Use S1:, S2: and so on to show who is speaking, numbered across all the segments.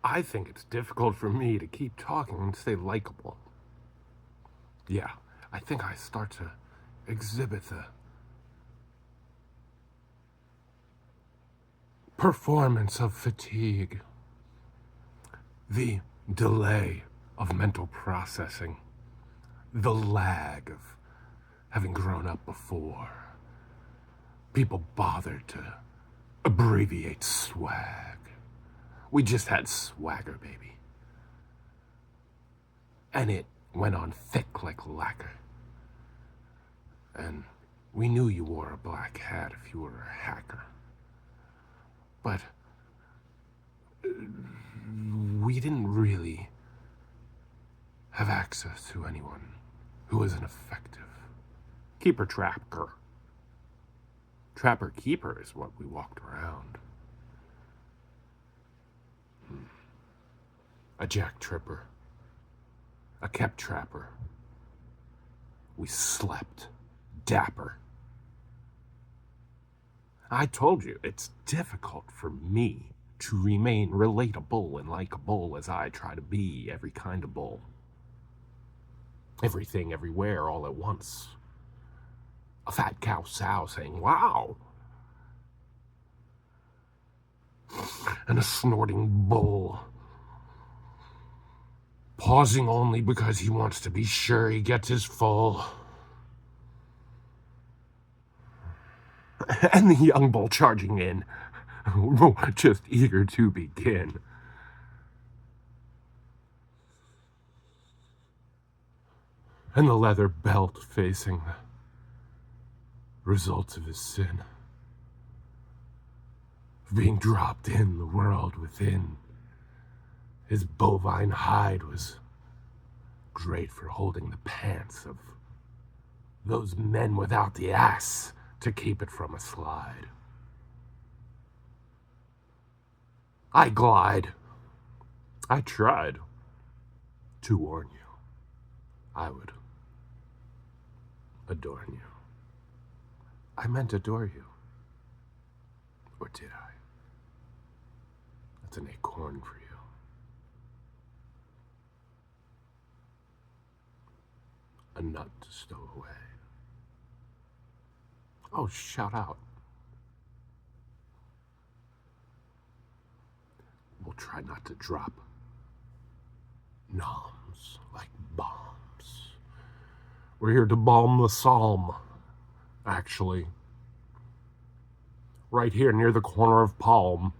S1: I think it's difficult for me to keep talking and stay likable. Yeah, I think I start to exhibit the performance of fatigue, the delay of mental processing, the lag of having grown up before. People bothered to abbreviate swag. We just had swagger, baby. And it went on thick like lacquer. And we knew you wore a black hat if you were a hacker. But we didn't really have access to anyone who was an effective keeper trapper. Trapper keeper is what we walked around. A jack tripper. A kept trapper. We slept. Dapper. I told you, it's difficult for me to remain relatable and likable as I try to be every kind of bull. Everything, everywhere, all at once. A fat cow sow saying, wow. And a snorting bull pausing only because he wants to be sure he gets his full. And the young bull charging in, just eager to begin. And the leather belt facing the results of his sin. Being dropped in the world within. His bovine hide was great for holding the pants of those men without the ass to keep it from a slide. I glide. I tried to warn you. I would adorn you. I meant adore you. Or did I? That's an acorn for you. A nut to stow away. Oh, shout out. We'll try not to drop noms like bombs. We're here to balm the psalm, actually. Right here near the corner of Palm.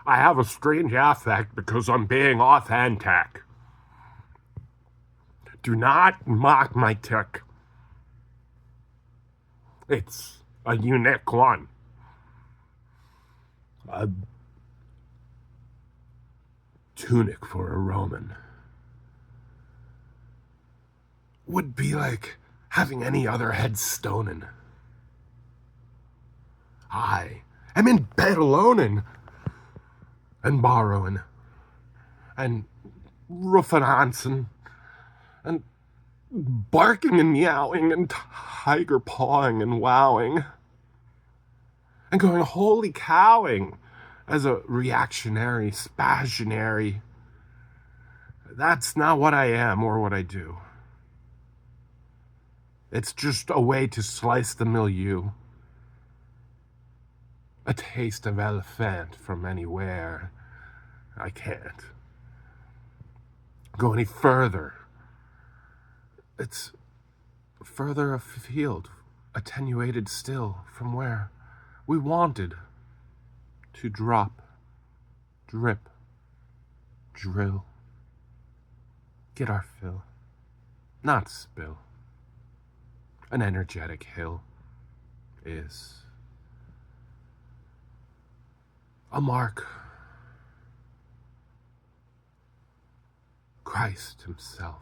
S1: I have a strange affect because I'm being authentic. Do not mock my tick. It's a unique one. A tunic for a Roman would be like having any other head stonen. I am in bed alone and borrowing and refinancing and barking and meowing and tiger pawing and wowing and going holy cowing as a reactionary, spassionary. That's not what I am or what I do. It's just a way to slice the milieu. A taste of elephant from anywhere. I can't go any further. It's further afield, attenuated still from where we wanted to drop, drip, drill, get our fill, not spill. An energetic hill is a mark. Christ himself.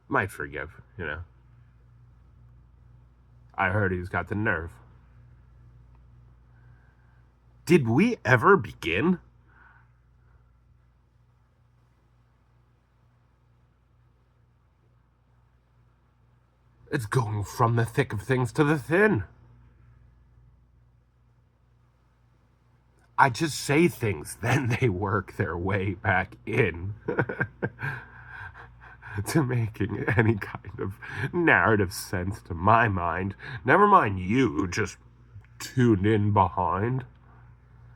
S1: Might forgive, you know. I heard he's got the nerve. Did we ever begin? It's going from the thick of things to the thin. I just say things, then they work their way back in to making any kind of narrative sense to my mind. Never mind you, just tuned in behind.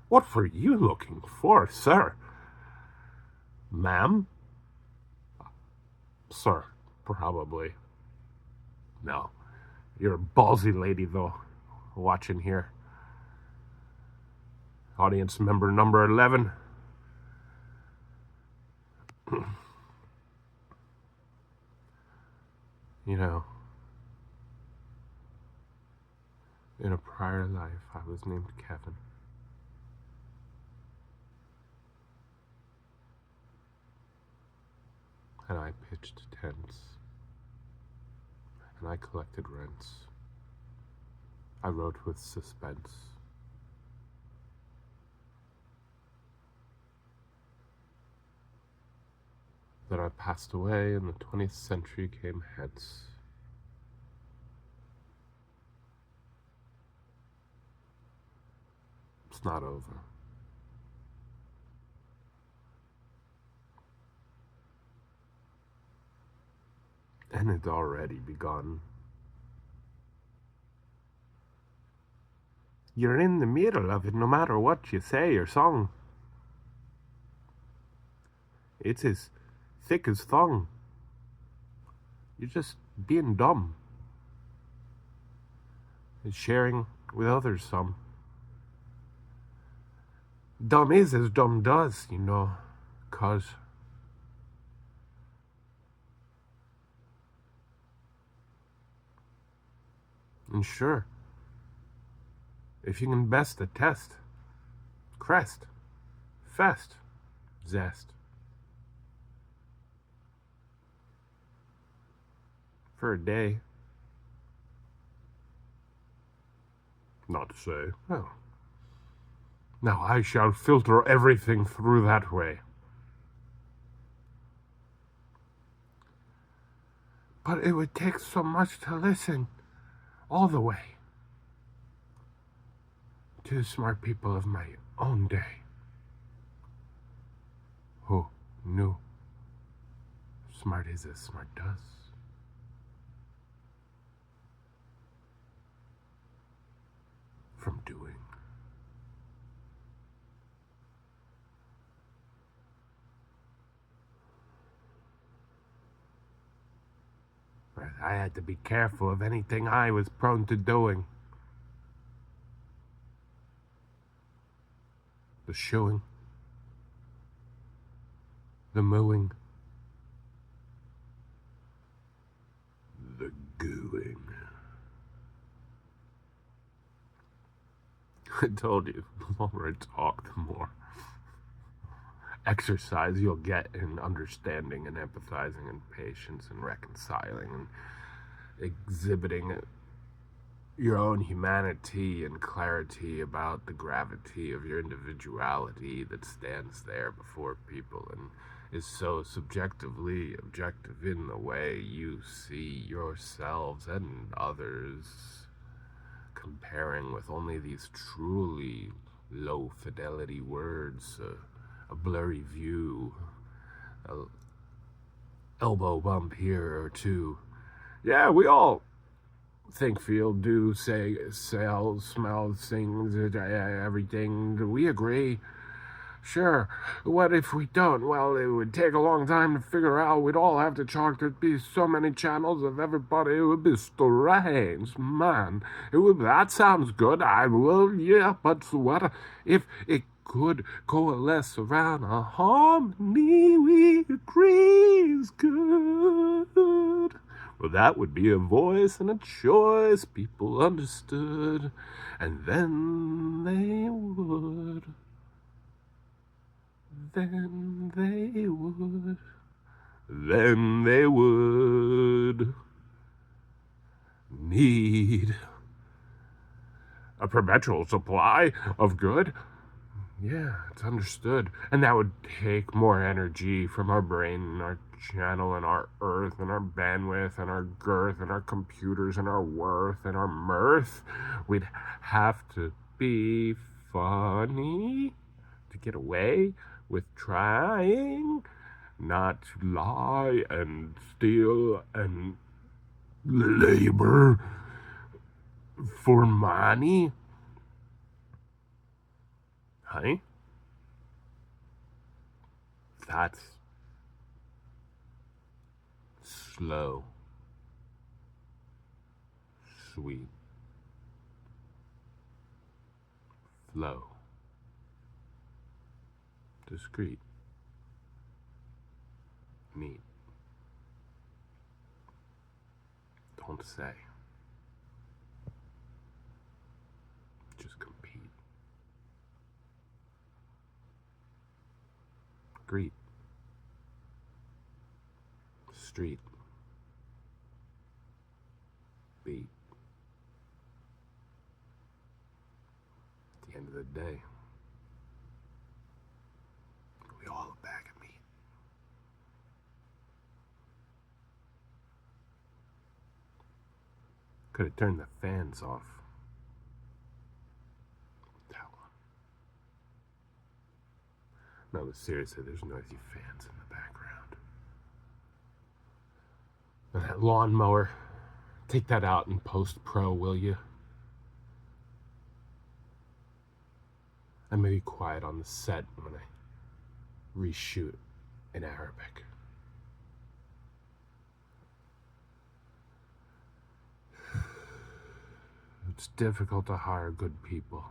S1: What were you looking for, sir? Ma'am? Sir, probably. No. You're a ballsy lady, though, watching here. Audience member number 11. You know, in a prior life, I was named Kevin. And I pitched tents. And I collected rents. I wrote with suspense. Then I passed away, and the 20th century came hence. It's not over. And it's already begun. You're in the middle of it no matter what you say or song. It's as thick as thong. You're just being dumb. And sharing with others some. Dumb is as dumb does, you know, 'cause and sure, if you can best a test, crest, fest, zest. For a day. Not to say, well, now I shall filter everything through that way. But it would take so much to listen all the way to the smart people of my own day, who knew smart is as smart does. From doing. I had to be careful of anything I was prone to doing. The shooing, the mooing, the gooing. I told you, the more I talk, the more exercise you'll get in understanding and empathizing and patience and reconciling and exhibiting your own humanity and clarity about the gravity of your individuality that stands there before people and is so subjectively objective in the way you see yourselves and others, comparing with only these truly low fidelity words, a blurry view, a elbow bump here or two. Yeah, we all think, feel, do, say, sell, smell, sing, everything. We agree. Sure. What if we don't? Well, it would take a long time to figure out. We'd all have to talk. There'd be so many channels of everybody. It would be strange, man. It would. That sounds good. Yeah. But what if it could coalesce around a harmony we agree is good? Well, that would be a voice and a choice people understood, and then they would. Then they would need a perpetual supply of good. Yeah, it's understood. And that would take more energy from our brain and our channel and our earth and our bandwidth and our girth and our computers and our worth and our mirth. We'd have to be funny to get away with trying not to lie and steal and labor for money? Honey? That's slow, sweet, flow, discreet, neat. Don't say. Just compete. Greet. Street. Beat. At the end of the day, we all a bag of meat. Could have turned the fans off. No, but seriously, there's noisy fans in the background. And that lawnmower, take that out in post-pro, will you? I may be quiet on the set when I reshoot in Arabic. It's difficult to hire good people.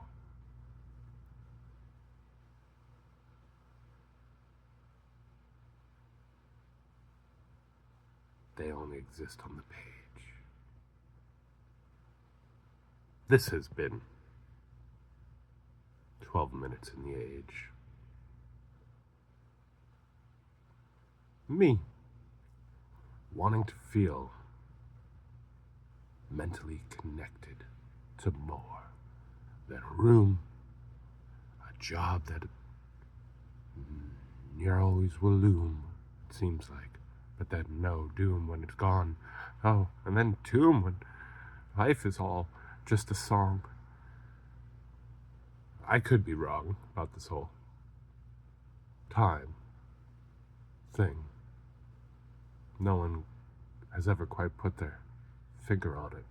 S1: They only exist on the page. This has been 12 Minutes in the Age. Me, wanting to feel mentally connected to more than a room, a job that near always will loom, it seems like. But then no doom when it's gone. Oh, and then tomb when life is all just a song. I could be wrong about this whole time thing. No one has ever quite put their finger on it.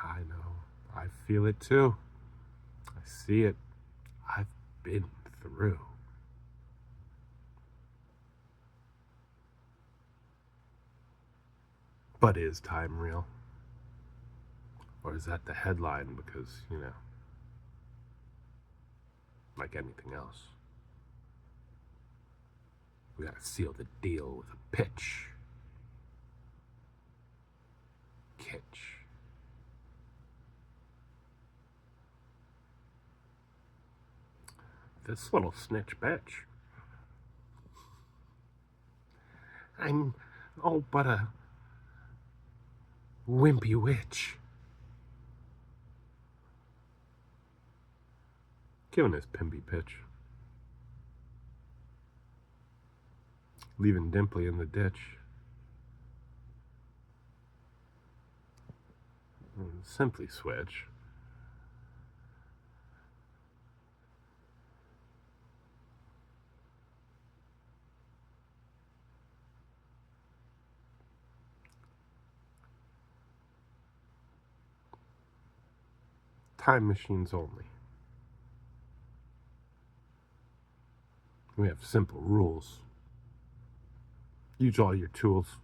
S1: I know. I feel it too. I see it. I've been through. But is time real? Or is that the headline because, like anything else, we gotta seal the deal with a pitch. Kitsch. This little snitch bitch. I'm but a wimpy witch. Giving his pimpy pitch. Leaving Dimply in the ditch. Simply switch. Time machines only. We have simple rules. Use all your tools.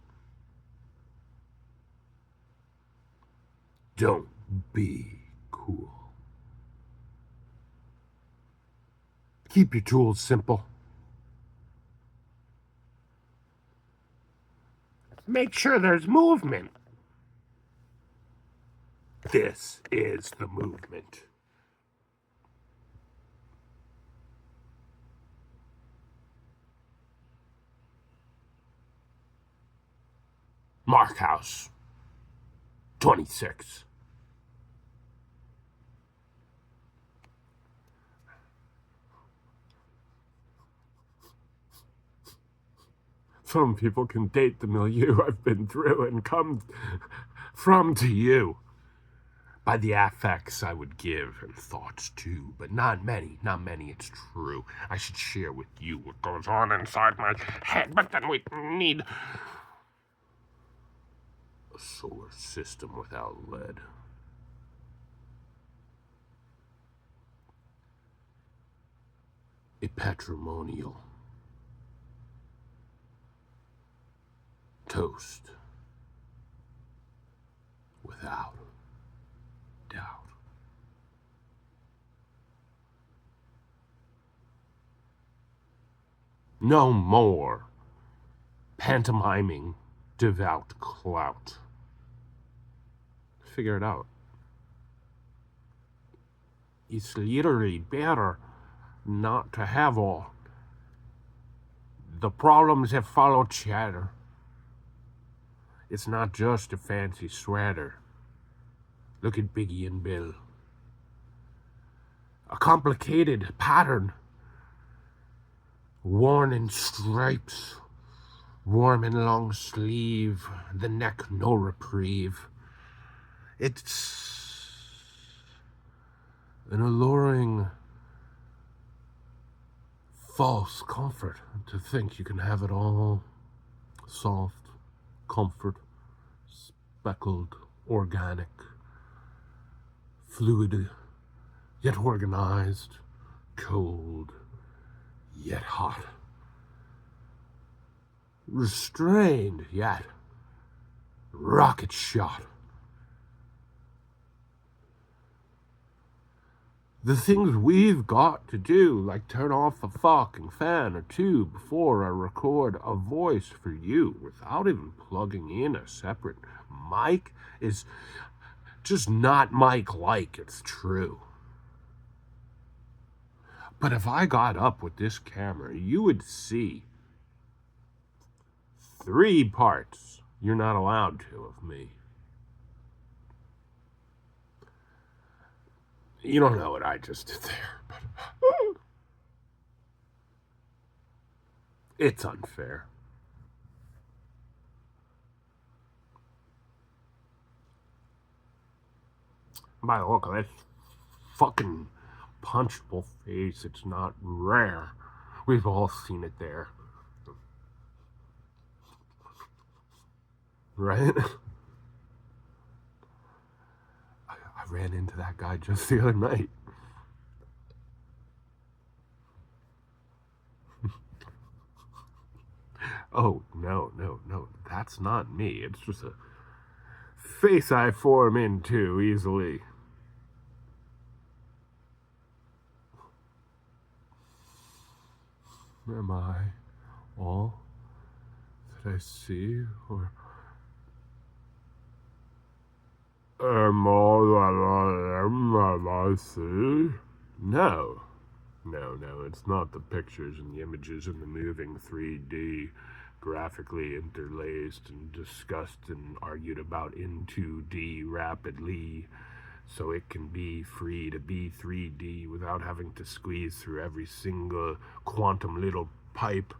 S1: Don't be cool. Keep your tools simple. Make sure there's movement. This is the movement. Mark House, 26. Some people can date the milieu I've been through and come from to you. By the affects I would give, and thoughts too, but not many, it's true. I should share with you what goes on inside my head, but then we need a solar system without lead. A patrimonial toast without doubt. No more pantomiming devout clout. Figure it out. It's literally better not to have all the problems that follow chatter. It's not just a fancy sweater. Look at Biggie and Bill. A complicated pattern, worn in stripes, warm and long sleeve, the neck no reprieve. It's an alluring false comfort to think you can have it all. Soft, comfort, speckled, organic, fluid, yet organized, cold, yet hot, restrained, yet rocket shot. The things we've got to do, like turn off a fucking fan or two before I record a voice for you without even plugging in a separate mic, is just not mic-like, it's true. But if I got up with this camera, you would see 3 parts you're not allowed to of me. You don't know what I just did there, but it's unfair. By the look of this fucking punchable face, it's not rare. We've all seen it there. Right? I ran into that guy just the other night. Oh, no, that's not me. It's just a face I form into easily. Am I all that I see, or am all that I am that I see? No, it's not the pictures and the images and the moving 3D, graphically interlaced and discussed and argued about in 2D rapidly, so it can be free to be 3D without having to squeeze through every single quantum little pipe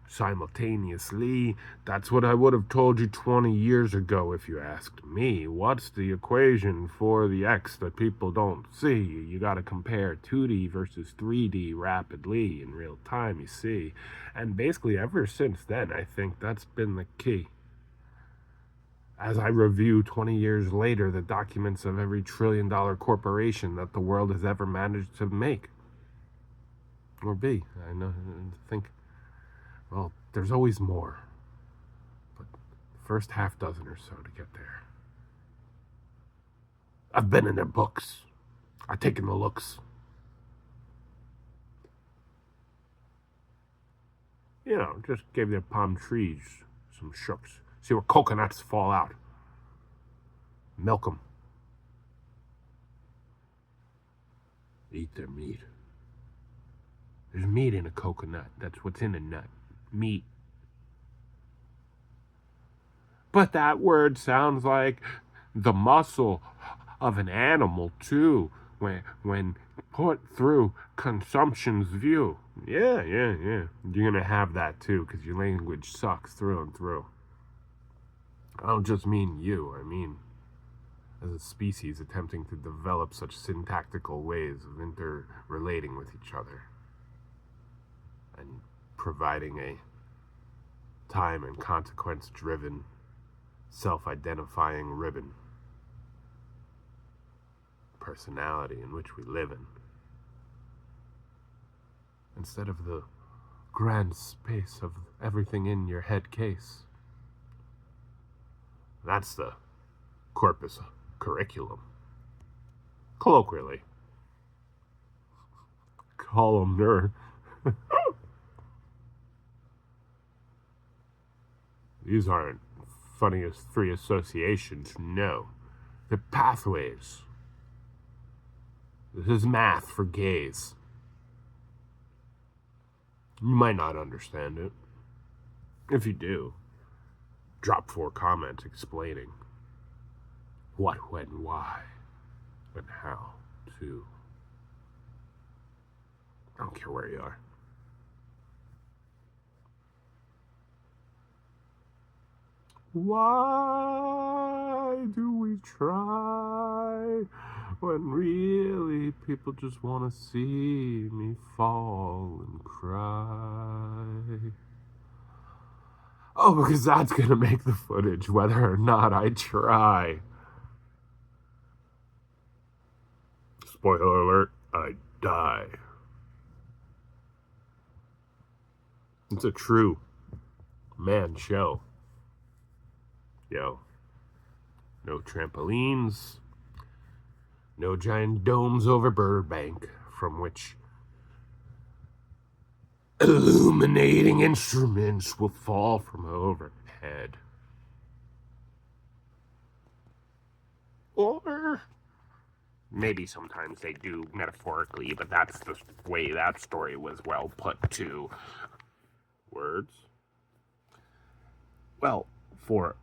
S1: simultaneously. That's what I would have told you 20 years ago if you asked me. What's the equation for the X that people don't see? You gotta compare 2D versus 3D rapidly in real time, you see. And basically ever since then, I think that's been the key. As I review 20 years later the documents of every trillion-dollar corporation that the world has ever managed to make. Or be. I think, well, there's always more. But the first half dozen or so to get there. I've been in their books. I've taken the looks. You know, just gave their palm trees some shooks. See where coconuts fall out. Milk them. Eat their meat. There's meat in a coconut. That's what's in a nut. Meat. But that word sounds like the muscle of an animal too, when put through consumption's view. Yeah. You're gonna have that too, because your language sucks through and through. I don't just mean you, I mean as a species attempting to develop such syntactical ways of interrelating with each other and providing a time and consequence driven, self identifying ribbon personality in which we live in, instead of the grand space of everything in your head case. That's the corpus curriculum. Colloquially. Columnar. These aren't funniest free associations, no. They're pathways. This is math for gays. You might not understand it. If you do, drop 4 comments explaining what, when, why, and how to. I don't care where you are. Why do we try when really people just want to see me fall and cry? Oh, because that's going to make the footage whether or not I try. Spoiler alert, I die. It's a true man show. Yo, no trampolines, no giant domes over Burbank from which illuminating instruments will fall from overhead. Or maybe sometimes they do metaphorically, but that's the way that story was well put to words. Well, for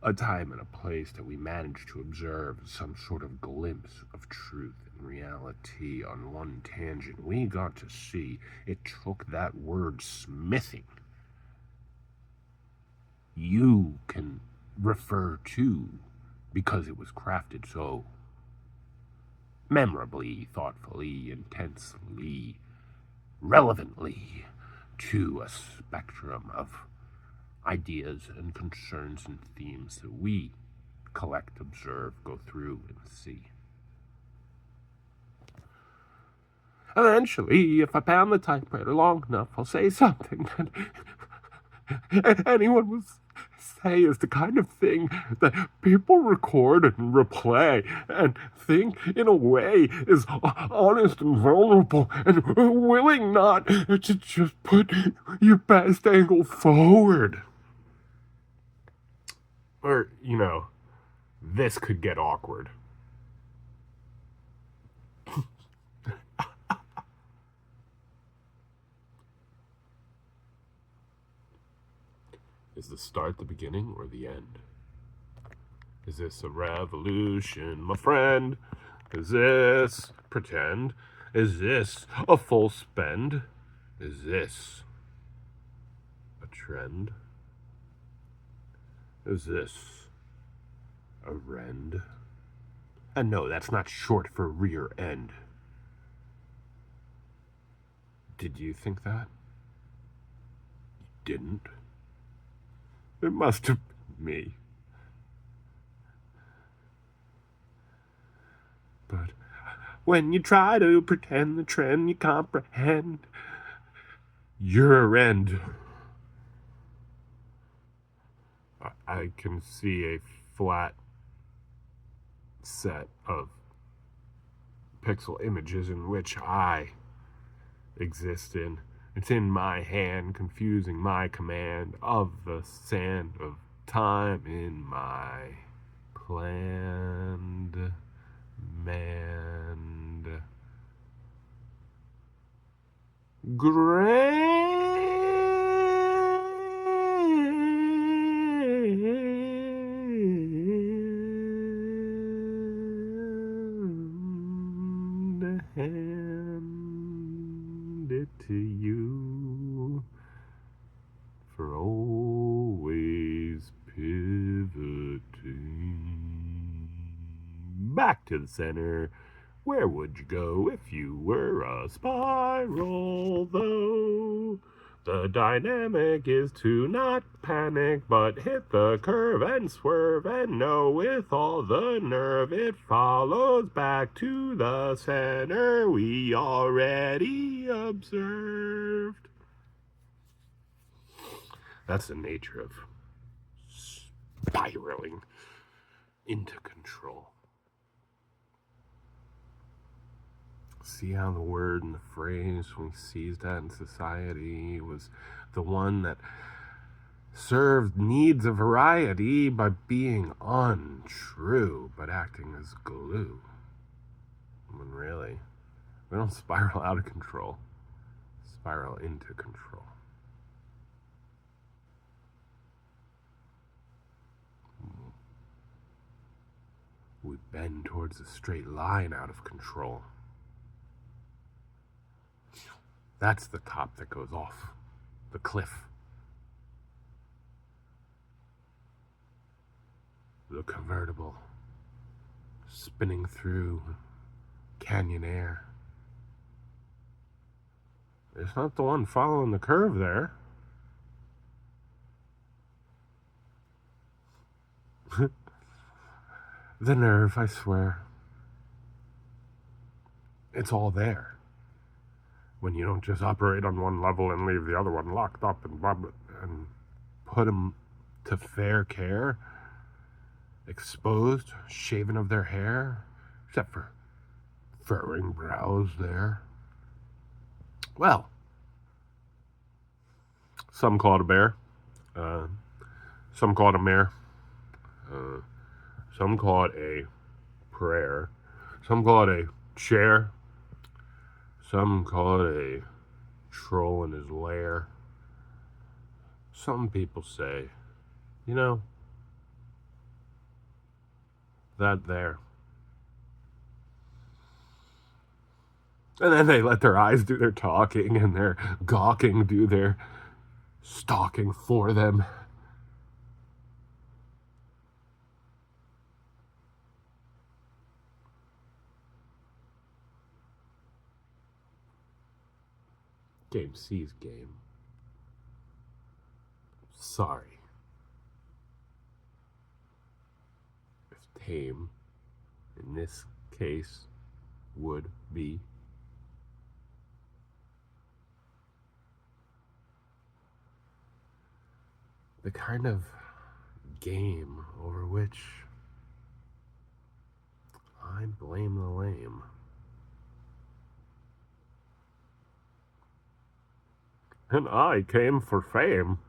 S1: a time and a place that we managed to observe some sort of glimpse of truth and reality on one tangent, we got to see it took that word smithing you can refer to because it was crafted so memorably, thoughtfully, intensely, relevantly to a spectrum of ideas and concerns and themes that we collect, observe, go through, and see. Eventually, if I pound the typewriter long enough, I'll say something that anyone would say is the kind of thing that people record and replay and think in a way is honest and vulnerable and willing not to just put your best angle forward. Or, this could get awkward. Is the start the beginning or the end? Is this a revolution, my friend? Is this pretend? Is this a full spend? Is this a trend? Is this a rend? And no, that's not short for rear end. Did you think that? You didn't? It must have been me. But when you try to pretend the trend you comprehend, you're a end. I can see a flat set of pixel images in which I exist in. It's in my hand, confusing my command of the sand of time in my planned manned grand handity. to the center. Where would you go if you were a spiral, though? The dynamic is to not panic, but hit the curve and swerve and know with all the nerve it follows back to the center we already observed. That's the nature of spiraling into control. See how the word and the phrase we seized at in society was the one that served needs of variety by being untrue but acting as glue. When really, we don't spiral out of control, spiral into control. We bend towards a straight line out of control. That's the top that goes off the cliff. The convertible spinning through canyon air. It's not the one following the curve there. The nerve, I swear. It's all there. When you don't just operate on one level and leave the other one locked up and put them to fair care, exposed, shaven of their hair, except for furrowing brows there. Well, some call it a bear, some call it a mare, some call it a prayer, some call it a chair, some call it a troll in his lair. Some people say, you know, that there. And then they let their eyes do their talking and their gawking do their stalking for them. Game C's game. Sorry. If tame, in this case, would be the kind of game over which I blame the lame. And I came for fame.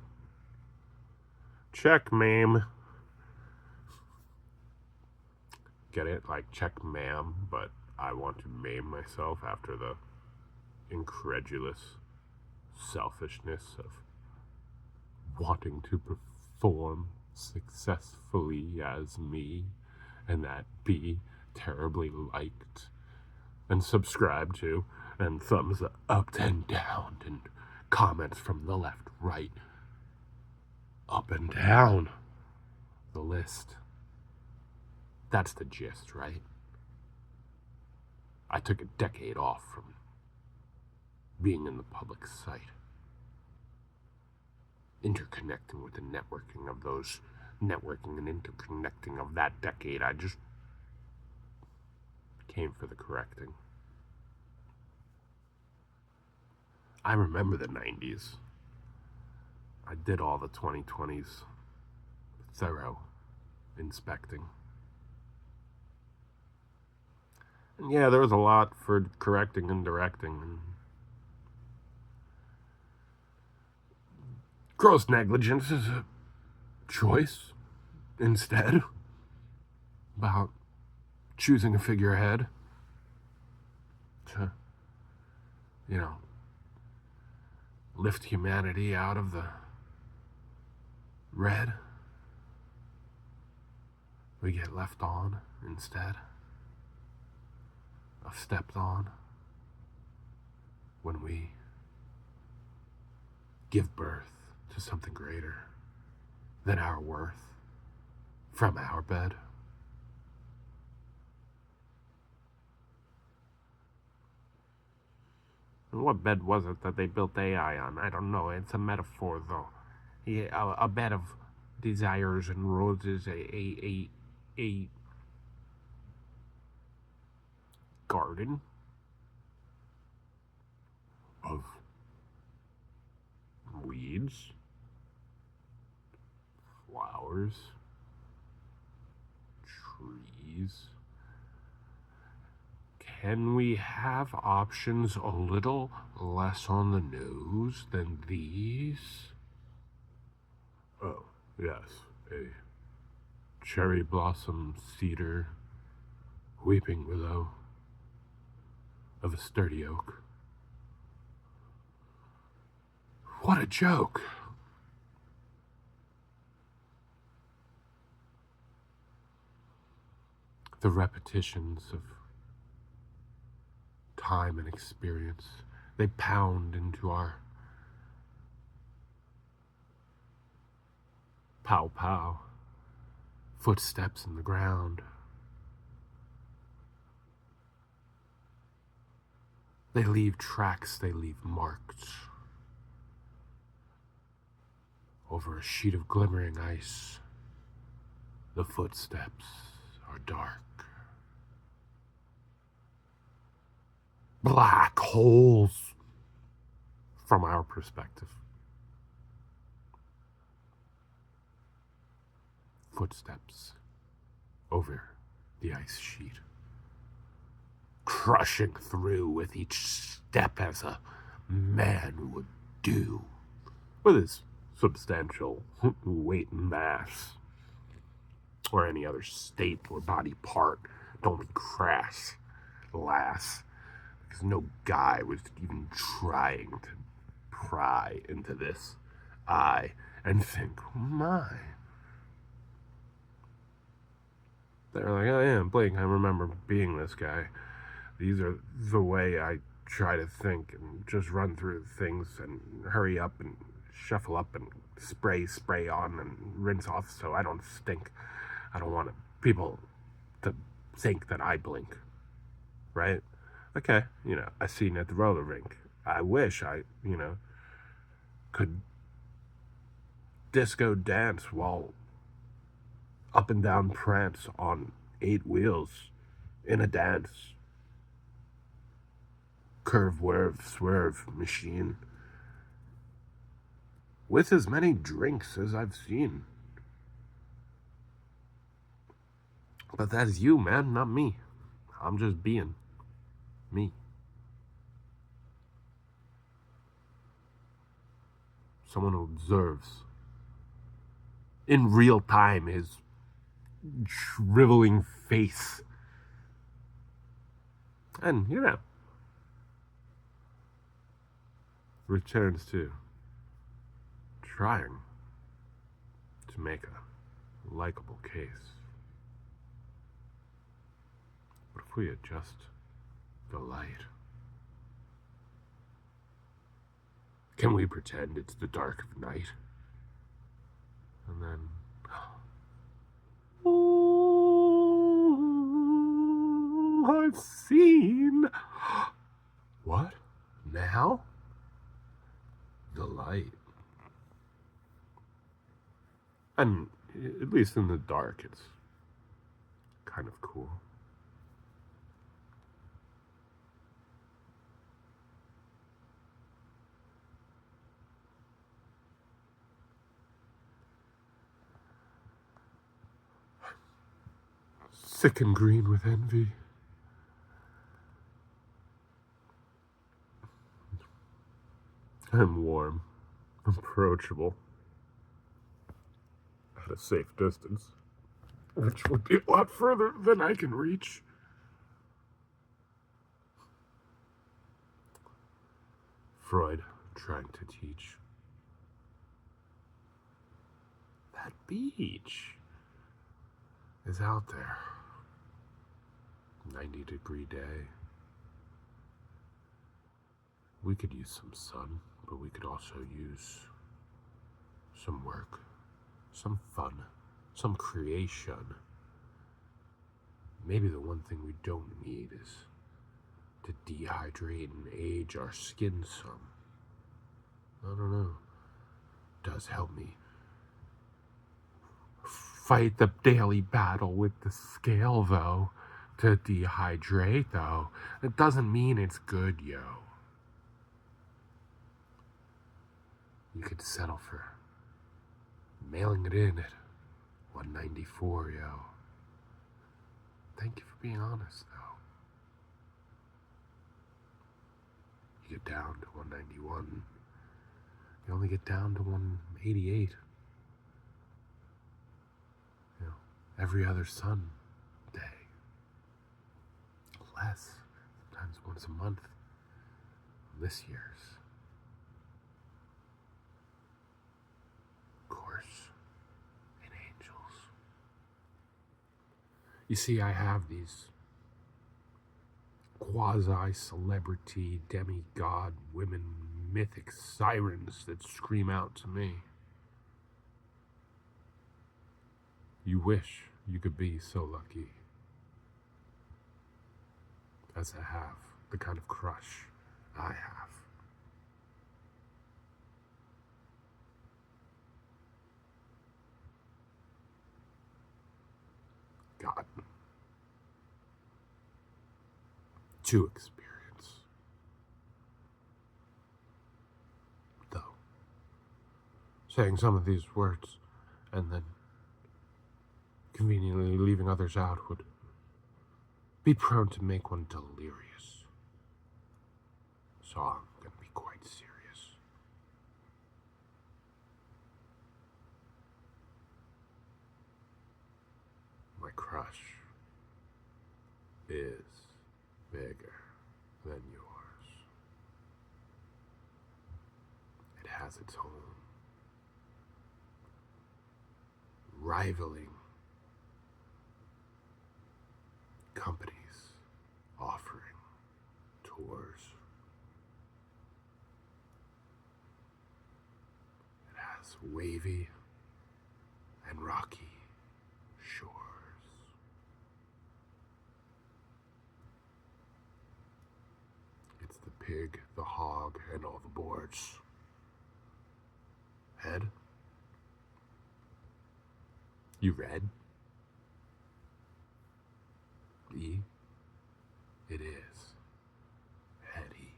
S1: Check, ma'am. Get it? Like, check, ma'am, but I want to maim myself after the incredulous selfishness of wanting to perform successfully as me, and that be terribly liked and subscribed to, and thumbs up and down, and comments from the left, right, up and down the list. That's the gist, right? I took a decade off from being in the public sight. Interconnecting with the networking of those, networking and interconnecting of that decade. I just came for the correcting. I remember the 90s. I did all the 2020s thorough inspecting. And yeah, there was a lot for correcting and directing. And gross negligence is a choice instead about choosing a figurehead to, you know, lift humanity out of the red. We get left on instead of stepped on when we give birth to something greater than our worth from our bed. What bed was it that they built AI on? I don't know. It's a metaphor, though. Yeah, a bed of desires and roses, a garden of weeds, flowers, trees. Can we have options a little less on the nose than these? Oh, yes, a cherry blossom cedar, weeping willow of a sturdy oak. What a joke! The repetitions of time and experience, they pound into our pow pow, footsteps in the ground. They leave tracks, they leave marks. Over a sheet of glimmering ice, the footsteps are dark. Black holes from our perspective. Footsteps over the ice sheet, crushing through with each step as a man would do, with his substantial weight and mass, or any other state or body part. Don't be crass, lass, because no guy was even trying to pry into this eye and think, my. They're like, oh yeah, Blake, I remember being this guy. These are the way I try to think and just run through things and hurry up and shuffle up and spray on and rinse off so I don't stink. I don't want people to think that I blink, right? Okay, I seen at the roller rink. I wish I, could disco dance while up and down prance on 8 wheels in a dance. Curve, whirve, swerve machine. With as many drinks as I've seen. But that's you, man, not me. I'm just being me. Someone who observes in real time his shriveling face. And, returns to trying to make a likable case. What if we adjust the light? Can we pretend it's the dark of night? And then, I've seen. What? Now? The light. And at least in the dark, it's kind of cool. Sick and green with envy. I'm warm, approachable, at a safe distance, which would be a lot further than I can reach. Freud trying to teach. That beach is out there. 90-degree day. We could use some sun, but we could also use some work, some fun, some creation. Maybe the one thing we don't need is to dehydrate and age our skin some. I don't know. It does help me fight the daily battle with the scale, though. To dehydrate, though, it doesn't mean it's good, yo. You could settle for mailing it in at 194, yo. Thank you for being honest, though. You get down to 191. You only get down to 188. You know, every other Sunday. Less, sometimes once a month. This year's. Of course, in angels. You see, I have these quasi-celebrity, demigod, women, mythic sirens that scream out to me. You wish you could be so lucky as I have the kind of crush I have. God. To experience. Though, saying some of these words and then conveniently leaving others out would be prone to make one delirious. So I'm going to be quite serious. My crush is bigger than yours. It has its own rivaling companies offering tours. It has wavy and rocky shores. It's the pig, the hog, and all the boards. Head? You read? E? It is. Heady.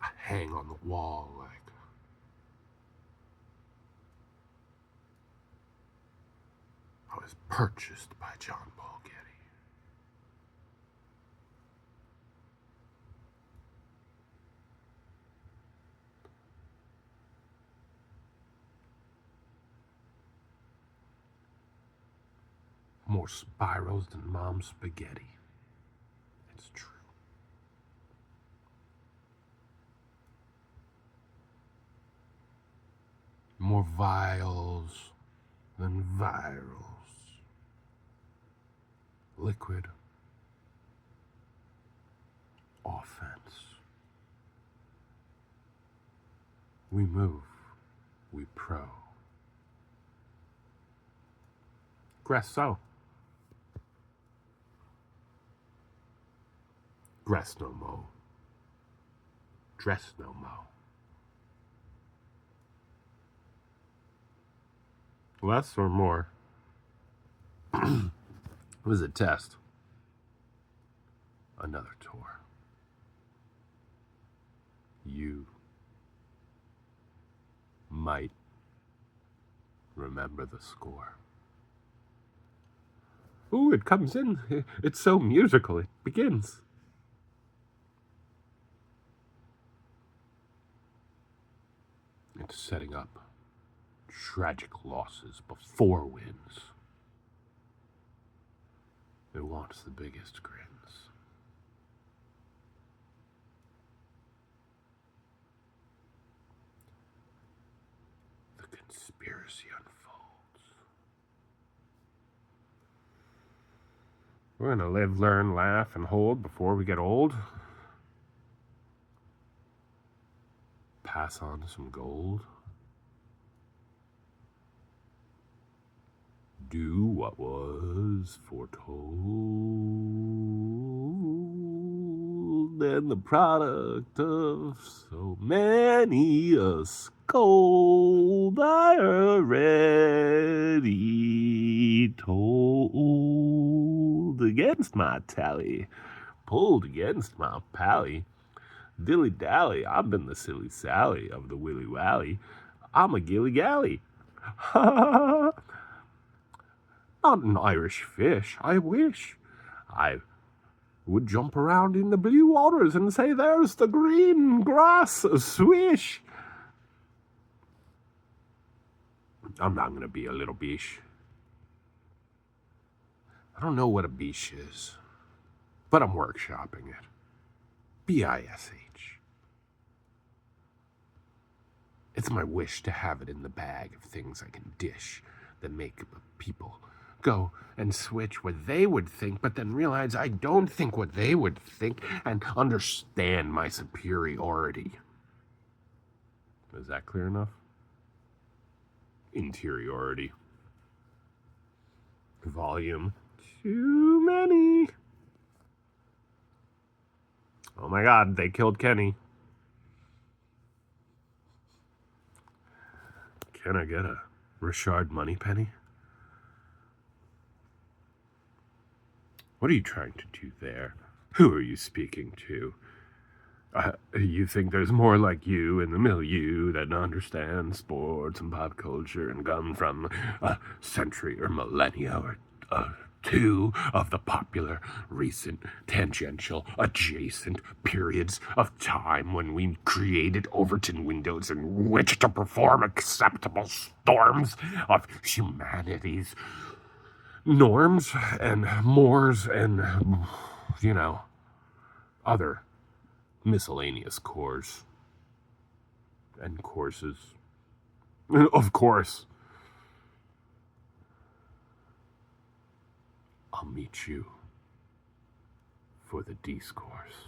S1: I hang on the wall like I was purchased by John Paul Getty. More spirals than mom's spaghetti. It's true. More vials than virals. Liquid offense. We move, we pro. Gresso. Dress no mo. Dress no mo. Less or more? It was a test. Another tour. You might remember the score. Ooh, it comes in. It's so musical. It begins. It's setting up tragic losses before wins. It wants the biggest grins. The conspiracy unfolds. We're gonna live, learn, laugh, and hold before we get old. Pass on some gold. do what was foretold, and the product of so many a scold I already told. Against my tally, pulled against my pally, dilly-dally, I've been the silly Sally of the Willy Wally. I'm a gilly-gally. Ha! Not an Irish fish, I wish. I would jump around in the blue waters and say, there's the green grass, swish. I'm not going to be a little bish. I don't know what a bish is, but I'm workshopping it. B-I-S-H. It's my wish to have it in the bag of things I can dish that make people go and switch what they would think, but then realize I don't think what they would think and understand my superiority. Is that clear enough? Interiority. Volume. Too many. Oh my God, they killed Kenny. Can I get a Richard Moneypenny? What are you trying to do there? Who are you speaking to? You think there's more like you in the milieu that understand sports and pop culture and come from a century or millennia or two of the popular, recent, tangential, adjacent periods of time when we created Overton windows in which to perform acceptable storms of humanity's norms and mores and, other miscellaneous cores and courses. Of course. I'll meet you for the discourse.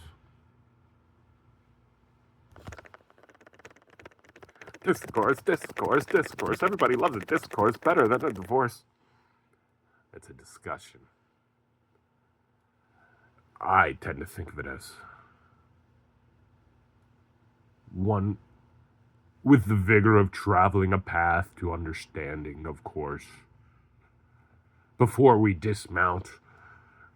S1: Discourse, discourse, discourse. Everybody loves a discourse better than a divorce. It's a discussion. I tend to think of it as one with the vigor of traveling a path to understanding, of course. Before we dismount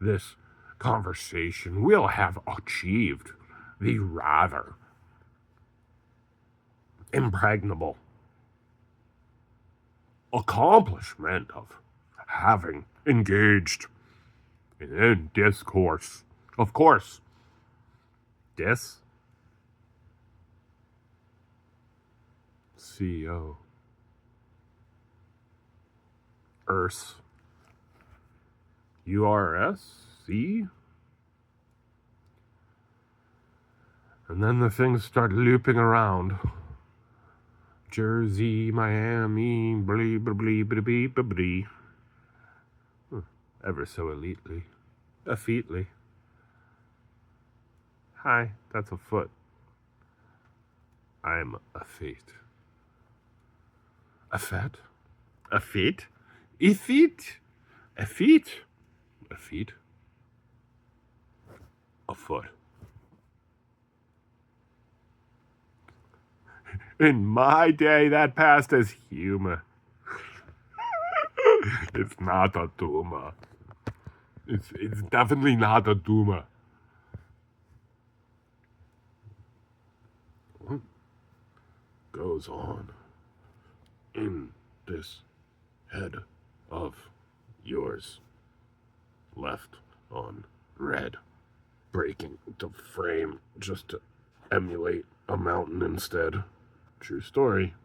S1: this conversation, we'll have achieved the rather impregnable accomplishment of having engaged in discourse. Of course, CEO, Earth, URSC, and then the things start looping around. Jersey, Miami, blee, blee, blee, blee, blee, blee. Ever so elitely, effetely. Hi, that's a foot. I'm a feet. A fet? A feet? A feet? A feet? A feet? A foot. In my day, that passed as humor. It's not a tumor. It's definitely not a tumor. What goes on in this head of yours? Left on red. Breaking the frame just to emulate a mountain instead. True story.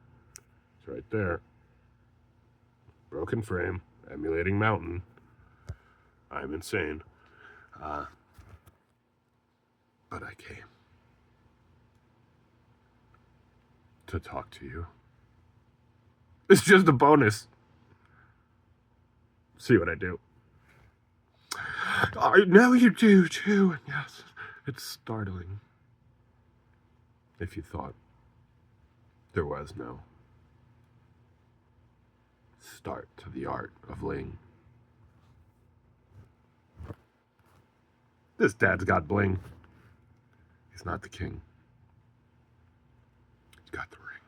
S1: It's right there. Broken frame, emulating mountain. I'm insane. But I came to talk to you. It's just a bonus. See what I do. I know you do too, and yes, it's startling. If you thought there was no start to the art of ling. This dad's got bling. He's not the king. He's got the ring.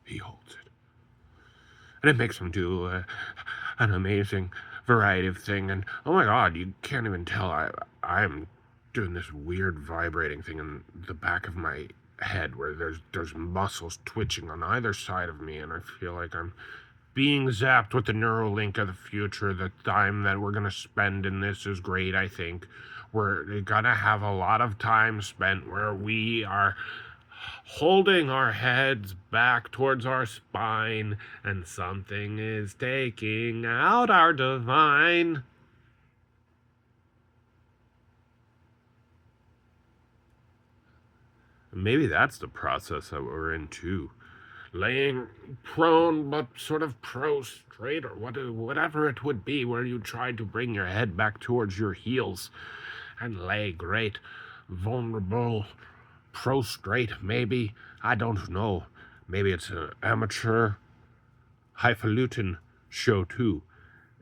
S1: He holds it. And it makes him do an amazing variety of thing. And oh my god, you can't even tell. I'm doing this weird vibrating thing in the back of my head where there's muscles twitching on either side of me, and I feel like I'm being zapped with the Neuralink of the future. The time that we're gonna spend in this is great, I think. We're gonna have a lot of time spent where we are holding our heads back towards our spine, and something is taking out our divine. Maybe that's the process that we're in too. Laying prone, but sort of prostrate, or whatever it would be, where you try to bring your head back towards your heels and lay great, vulnerable, prostrate, maybe. I don't know. Maybe it's an amateur highfalutin show too.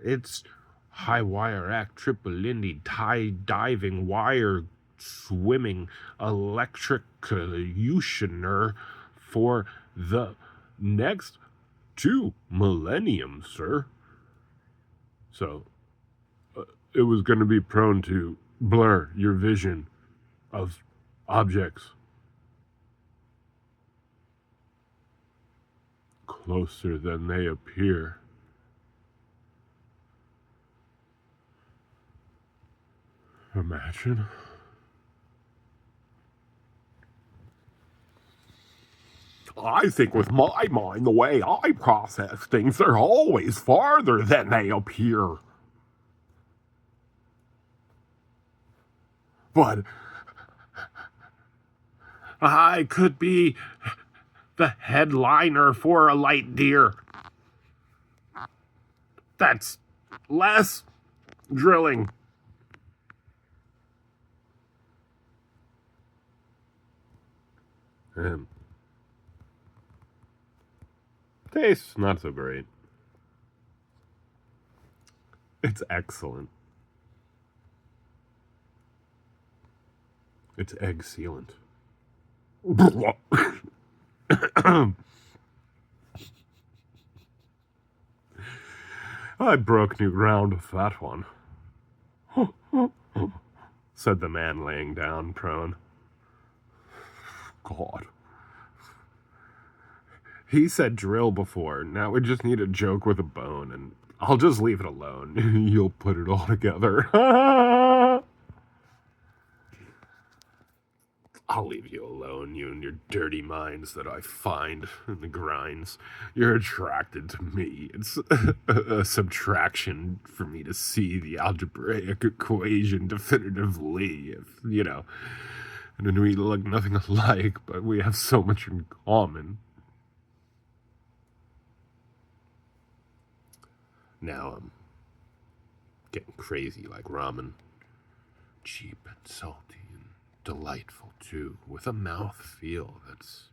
S1: It's high wire act, triple lindy, tie diving, wire swimming, electrocutioner for the next 2 millenniums, sir. So, it was going to be prone to blur your vision of objects closer than they appear. Imagine. I think with my mind, the way I process things, they're always farther than they appear. But I could be the headliner for a light deer. That's less drilling. Tastes not so great. It's excellent. It's egg sealant. I broke new ground with that one, said the man laying down prone. God. He said drill before. Now we just need a joke with a bone, and I'll just leave it alone. You'll put it all together. I'll leave you alone, you and your dirty minds that I find in the grinds. You're attracted to me. It's a subtraction for me to see the algebraic equation definitively, and we look nothing alike, but we have so much in common. Now I'm getting crazy like ramen. Cheap and salty and delightful too, with a mouthfeel that's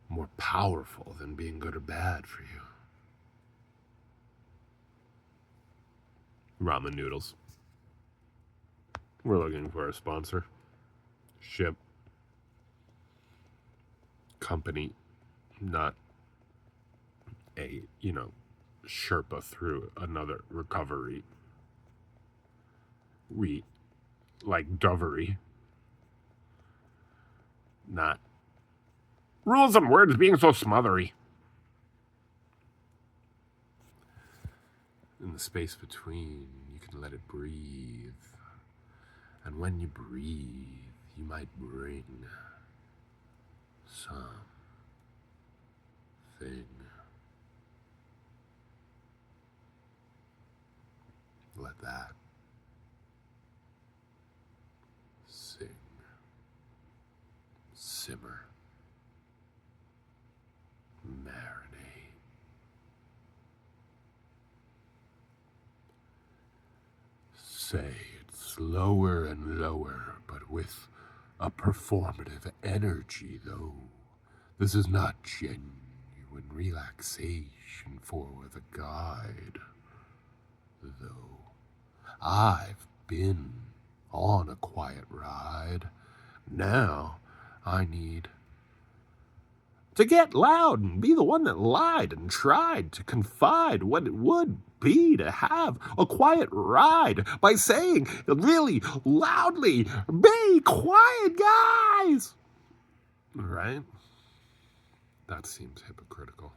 S1: more powerful than being good or bad for you. Ramen noodles. We're looking for a sponsor. Ship. Company. Not a, Sherpa through another recovery. We like dovery. Not rules and words being so smothery. In the space between, you can let it breathe. And when you breathe, you might bring something. Let that sing, simmer, marinate. Say it slower and lower, but with a performative energy, though. This is not genuine and relaxation for the guide. Though I've been on a quiet ride, now I need to get loud and be the one that lied and tried to confide what it would be to have a quiet ride by saying really loudly, "Be quiet, guys!" Right? That seems hypocritical.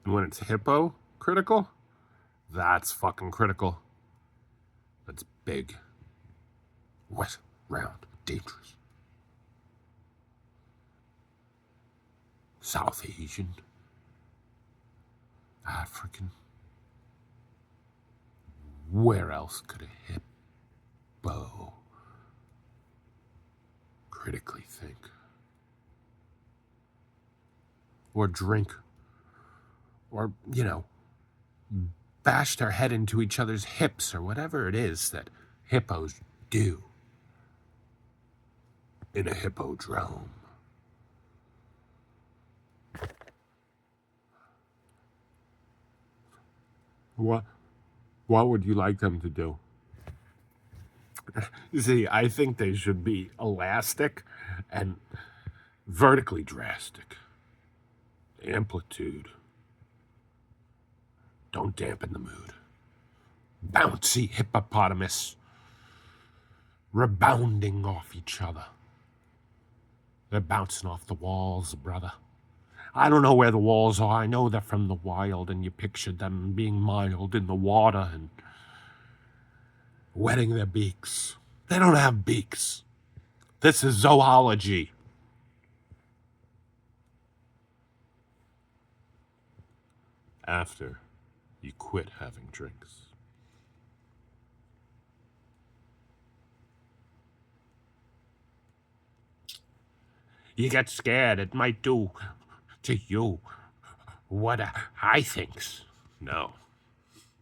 S1: And when it's hypocritical, that's fucking critical. That's big, wet, round, dangerous. South Asian, African. Where else could a hippo critically think? Or drink? Or, bash their head into each other's hips or whatever it is that hippos do in a hippodrome. What would you like them to do? See, I think they should be elastic and vertically drastic. Amplitude. Don't dampen the mood. Bouncy hippopotamus. Rebounding off each other. They're bouncing off the walls, brother. I don't know where the walls are. I know they're from the wild, and you pictured them being mild in the water and wetting their beaks. They don't have beaks. This is zoology. After you quit having drinks. You get scared. It might do to you what I thinks. No.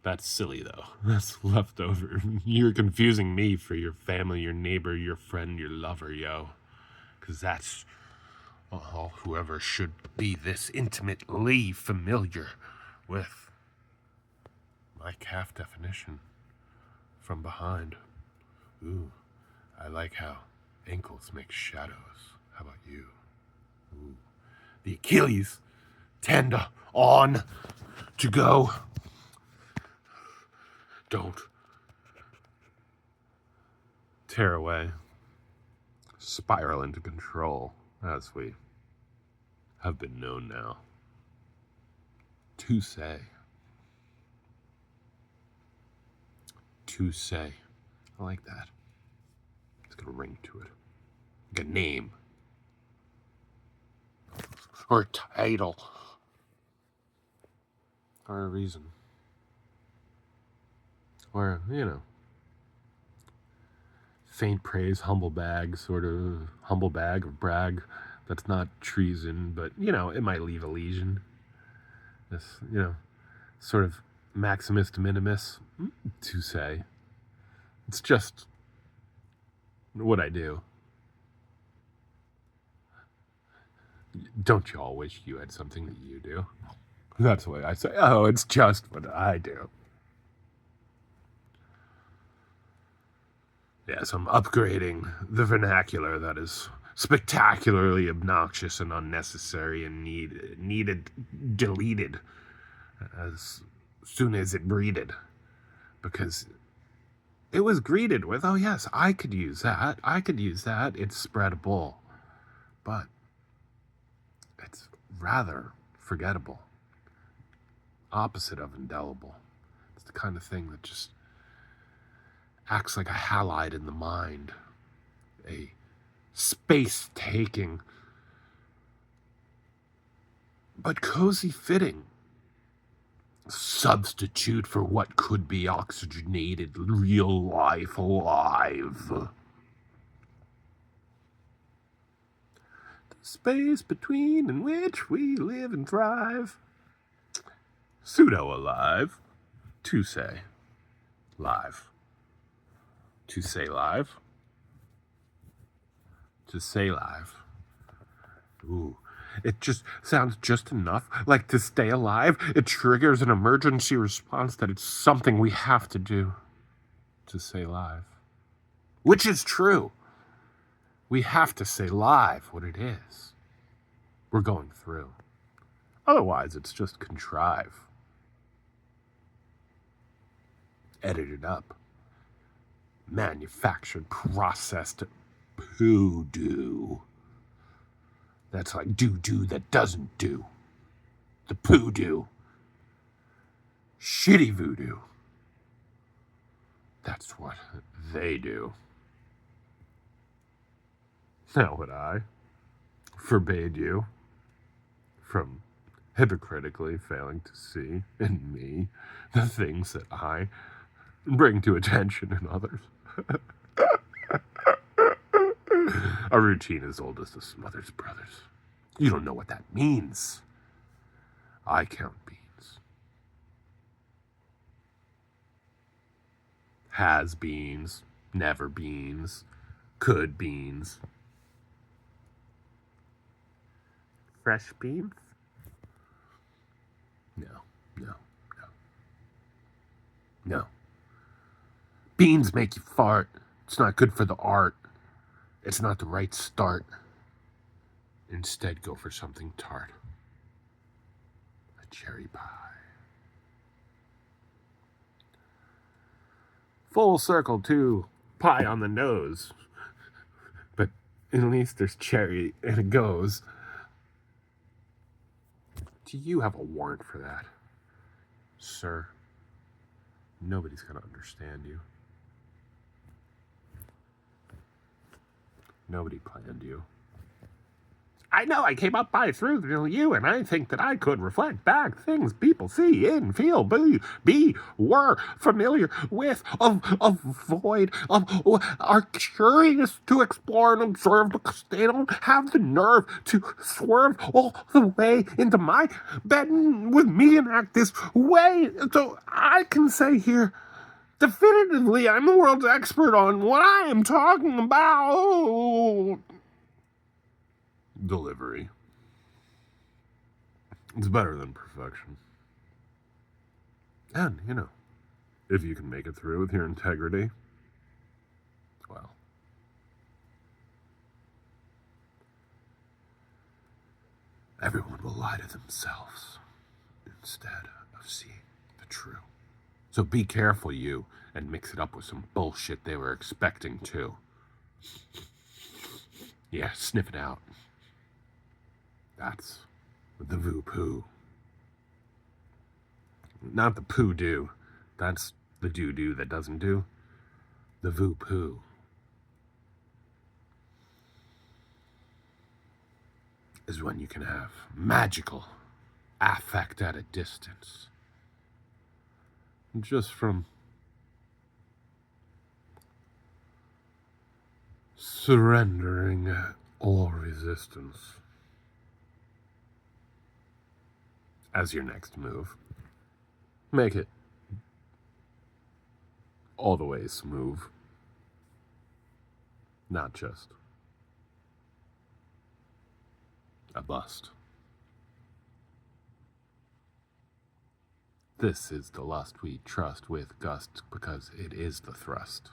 S1: That's silly, though. That's leftover. You're confusing me for your family, your neighbor, your friend, your lover, yo. Because that's whoever should be this intimately familiar with my calf definition from behind. Ooh, I like how ankles make shadows. How about you? Ooh. The Achilles tender on to go. Don't tear away, spiral into control, as we have been known now to say. To say. I like that. It's got a ring to it. Like a name. Or a title. Or a reason. Or, faint praise, humble bag, sort of humble bag or brag. That's not treason, but, it might leave a lesion. This, sort of maximus to minimus, to say. It's just what I do. Don't you all wish you had something that you do? That's what I say. Oh, it's just what I do. Yes, I'm upgrading the vernacular that is spectacularly obnoxious and unnecessary and needed deleted as soon as it breeded. Because it was greeted with, oh yes, I could use that. It's spreadable. But it's rather forgettable. Opposite of indelible. It's the kind of thing that just acts like a halide in the mind, a space-taking, but cozy-fitting substitute for what could be oxygenated real life alive. The space between in which we live and thrive. Pseudo-alive, to say live. To say live. To say live Ooh, it just sounds just enough like to stay alive. It triggers an emergency response that it's something we have to do to stay alive. Which is true. We have to say live what it is we're going through. Otherwise, it's just contrive, edited up, manufactured, processed poo-doo. That's like doo-doo that doesn't do. The poo-doo. Shitty voodoo. That's what they do. Now would I forbade you from hypocritically failing to see in me the things that I bring to attention in others. A routine as old as the Smothers Brothers. You don't know what that means. I count beans. Has beans, never beans, could beans. Fresh beans? No. Beans make you fart. It's not good for the art. It's not the right start. Instead, go for something tart. A cherry pie. Full circle to pie on the nose. But at least there's cherry and it goes. Do you have a warrant for that, sir? Nobody's going to understand you. Nobody planned you. I know I came up by through you, and I think that I could reflect back things people see and feel, were familiar with, avoid, are curious to explore and observe because they don't have the nerve to swerve all the way into my bed with me and act this way. So I can say here, definitively, I'm the world's expert on what I am talking about. Delivery. It's better than perfection. And, if you can make it through with your integrity, well, everyone will lie to themselves instead of seeing the truth. So be careful, you, and mix it up with some bullshit they were expecting to. Yeah, sniff it out. That's the voo-poo. Not the poo-doo. That's the doo-doo that doesn't do. The voo-poo. Is when you can have magical affect at a distance. Just from surrendering all resistance. As your next move, make it all the way smooth, not just a bust. This is the lust we trust with gust because it is the thrust.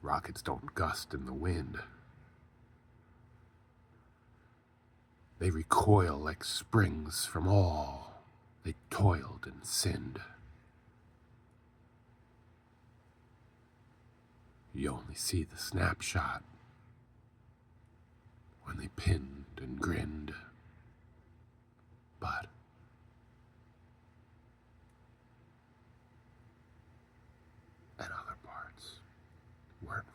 S1: Rockets don't gust in the wind. They recoil like springs from all they toiled and sinned. You only see the snapshot when they pinned and grinned. But and other parts weren't